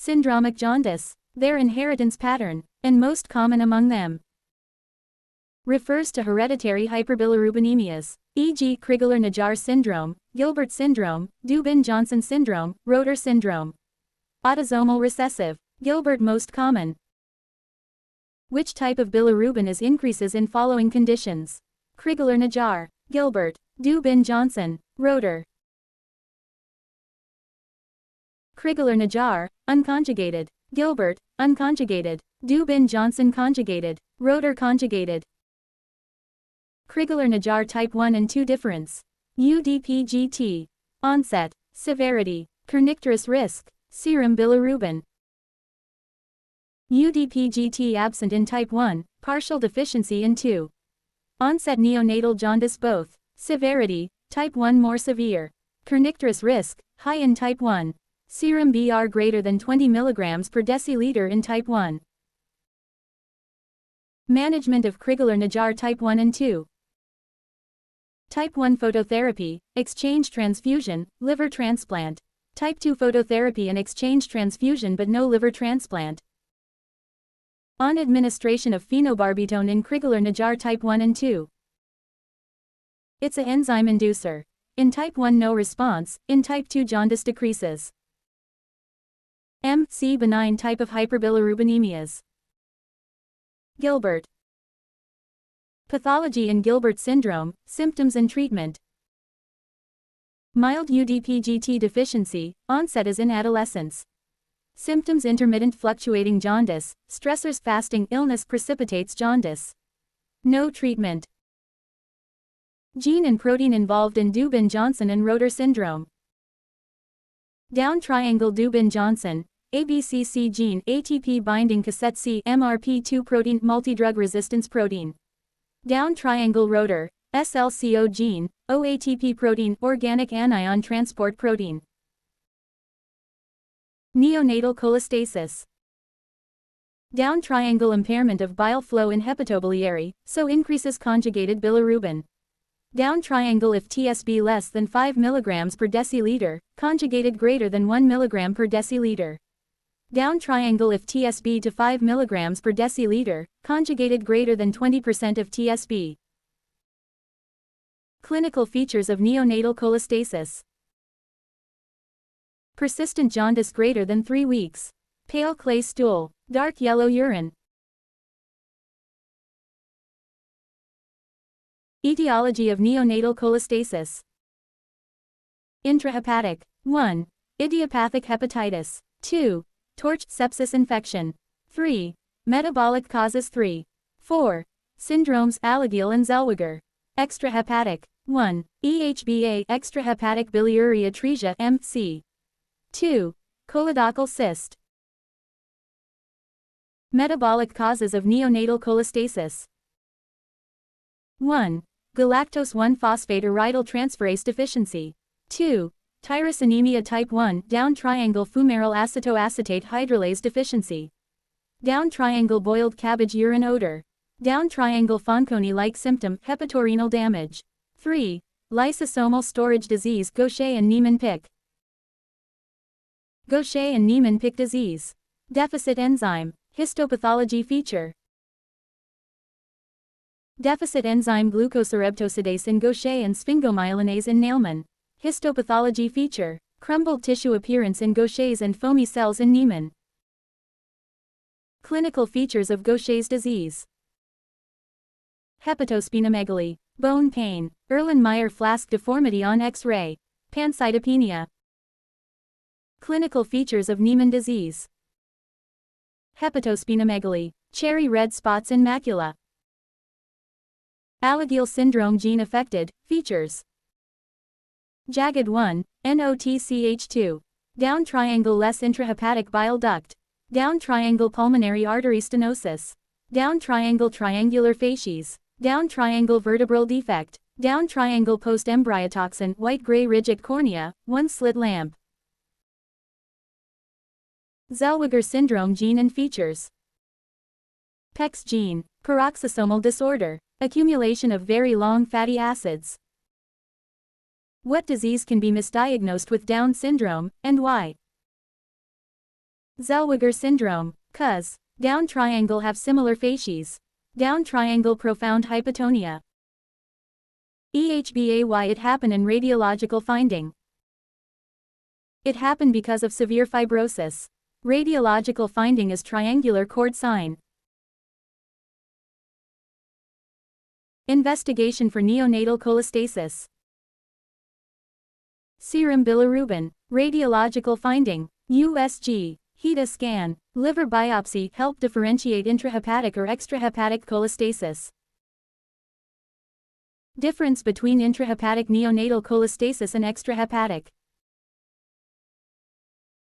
Syndromic jaundice, their inheritance pattern, and most common among them, refers to hereditary hyperbilirubinemias, e.g. Crigler-Najjar syndrome, Gilbert syndrome, Dubin-Johnson syndrome, Rotor syndrome. Autosomal recessive, Gilbert most common. Which type of bilirubin is increases in following conditions? Crigler-Najjar, Gilbert, Dubin-Johnson, Rotor. Crigler-Najjar, unconjugated, Gilbert, unconjugated, Dubin-Johnson conjugated, Rotor conjugated. Crigler-Najjar type 1 and 2 difference. UDP-GT. Onset, severity, kernicterus risk, serum bilirubin. UDP-GT absent in type 1, partial deficiency in 2. Onset neonatal jaundice both, severity, type 1 more severe. Kernicterus risk, high in type 1. Serum BR greater than 20 mg per deciliter in type 1. Management of Crigler-Najjar type 1 and 2. Type 1 phototherapy, exchange transfusion, liver transplant. Type 2 phototherapy and exchange transfusion but no liver transplant. On administration of phenobarbital in Crigler-Najjar type 1 and 2. It's a enzyme inducer. In type 1 no response, in type 2 jaundice decreases. MC benign type of hyperbilirubinemias. Gilbert. Pathology in Gilbert syndrome, symptoms and treatment. Mild UDP-GT deficiency, onset is in adolescence. Symptoms intermittent fluctuating jaundice, stressors fasting illness precipitates jaundice. No treatment. Gene and protein involved in Dubin-Johnson and Rotor syndrome. Down triangle Dubin-Johnson, ABCC gene ATP binding cassette C MRP2 protein multidrug resistance protein. Down triangle Rotor, SLCO gene, OATP protein organic anion transport protein. Neonatal cholestasis. Down triangle impairment of bile flow in hepatobiliary, so increases conjugated bilirubin. Down triangle if TSB less than 5 mg per deciliter, conjugated greater than 1 mg per deciliter. Down triangle if TSB to 5 mg per deciliter, conjugated greater than 20% of TSB. Clinical features of neonatal cholestasis. Persistent jaundice greater than 3 weeks. Pale clay stool, dark yellow urine. Etiology of neonatal cholestasis. Intrahepatic. 1. Idiopathic hepatitis. 2. Torch sepsis infection. 3. Metabolic causes 3. 4. Syndromes Alagille and Zellweger. Extrahepatic. 1. EHBA extrahepatic biliary atresia MC. 2. Choledochal cyst. Metabolic causes of neonatal cholestasis. 1. Galactose 1-phosphate iridyl transferase deficiency. 2. Tyrosinemia type 1 down triangle fumarate acetoacetate hydrolase deficiency. Down triangle boiled cabbage urine odor. Down triangle Fanconi-like symptom hepatorenal damage. 3. Lysosomal storage disease Gaucher and Niemann-Pick. Gaucher and Niemann-Pick disease. Deficit enzyme, histopathology feature. Deficit enzyme glucocerebtosidase in Gaucher and sphingomyelinase in Neilman. Histopathology feature, crumbled tissue appearance in Gaucher's and foamy cells in Niemann. Clinical features of Gaucher's disease. Hepatosplenomegaly, bone pain, Erlenmeyer-Flask deformity on X-ray, pancytopenia. Clinical features of Niemann disease. Hepatosplenomegaly, cherry red spots in macula. Alagille syndrome gene affected, features. Jagged 1, NOTCH2. Down triangle less intrahepatic bile duct. Down triangle pulmonary artery stenosis. Down triangle triangular facies. Down triangle vertebral defect. Down triangle post-embryotoxin white-gray ridge at cornea, 1 slit lamp. Zellweger syndrome gene and features. PEX gene, peroxisomal disorder, accumulation of very long fatty acids. What disease can be misdiagnosed with Down syndrome, and why? Zellweger syndrome, cuz. Down triangle have similar facies. Down triangle profound hypotonia. EHBAY it happen in radiological finding. It happened because of severe fibrosis. Radiological finding is triangular cord sign. Investigation for neonatal cholestasis. Serum bilirubin. Radiological finding. USG. HETA scan. Liver biopsy help differentiate intrahepatic or extrahepatic cholestasis. Difference between intrahepatic neonatal cholestasis and extrahepatic.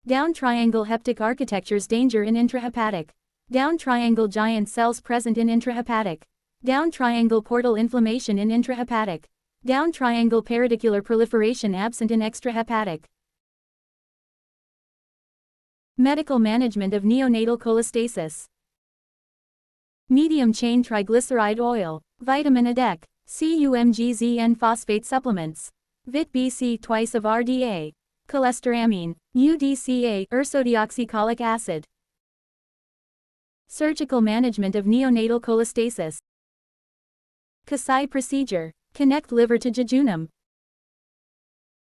Down triangle heptic architectures danger in intrahepatic. Down triangle giant cells present in intrahepatic. Down triangle portal inflammation in intrahepatic. Down triangle peridicular proliferation absent in extrahepatic. Medical management of neonatal cholestasis. Medium chain triglyceride oil, vitamin ADEC, CUMGZN phosphate supplements, Vit BC twice of RDA, cholestyramine, UDCA, ursodeoxycholic acid. Surgical management of neonatal cholestasis. Kasai procedure, connect liver to jejunum.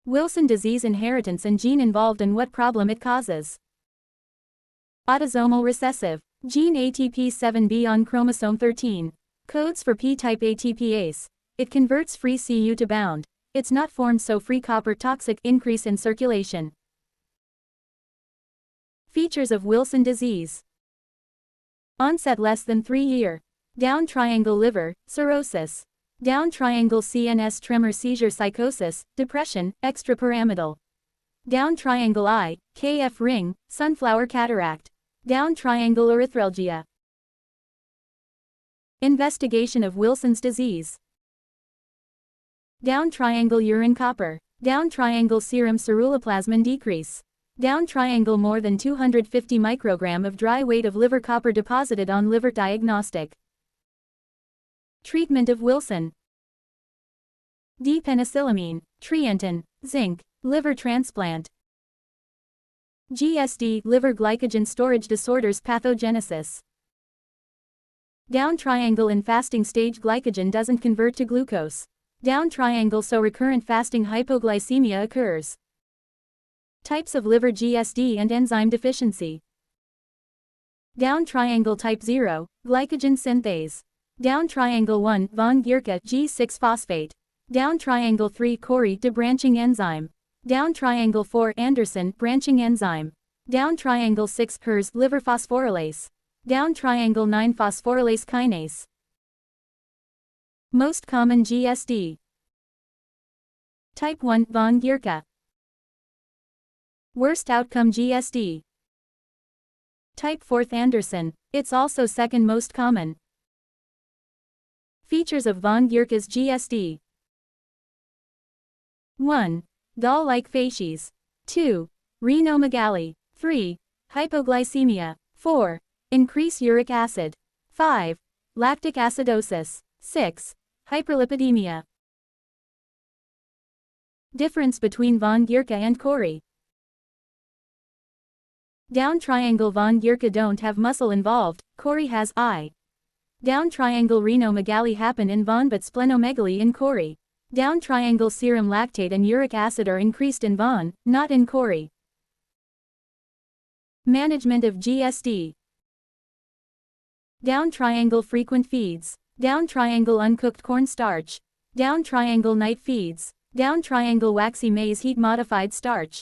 Wilson disease inheritance and gene involved and what problem it causes. Autosomal recessive, gene ATP7B on chromosome 13, codes for P-type ATPase. It converts free Cu to bound. It's not formed so free copper toxic, increase in circulation. Features of Wilson disease. Onset less than 3 year. Down triangle liver, cirrhosis. Down triangle CNS tremor seizure psychosis, depression, extrapyramidal. Down triangle eye, KF ring, sunflower cataract. Down triangle erythralgia. Investigation of Wilson's disease. Down triangle urine copper. Down triangle serum ceruloplasmin decrease. Down triangle more than 250 microgram of dry weight of liver copper deposited on liver diagnostic. Treatment of Wilson. D-penicillamine, trientin, zinc, liver transplant. GSD, liver glycogen storage disorders pathogenesis. Down triangle in fasting stage glycogen doesn't convert to glucose. Down triangle so recurrent fasting hypoglycemia occurs. Types of liver GSD and enzyme deficiency. Down triangle type 0, glycogen synthase. Down triangle 1, von Gierke G6-phosphate. Down triangle 3, Cori debranching enzyme. Down triangle 4, Anderson branching enzyme. Down triangle 6, HERS liver phosphorylase. Down triangle 9, phosphorylase kinase. Most common GSD. Type 1, von Gierke. Worst outcome GSD. Type 4th Anderson. It's also second most common. Features of von Gierke's GSD. 1. Doll-like facies. 2. Rhinomegaly. 3. Hypoglycemia. 4. Increase uric acid. 5. Lactic acidosis. 6. Hyperlipidemia. Difference between von Gierke and Cori. Down triangle von Gierke don't have muscle involved, Cori has eye. Down triangle rhinomegaly happen in von but splenomegaly in Cori. Down triangle serum lactate and uric acid are increased in von, not in Cori. Management of GSD. Down triangle frequent feeds. Down triangle uncooked cornstarch. Down triangle night feeds. Down triangle waxy maize heat modified starch.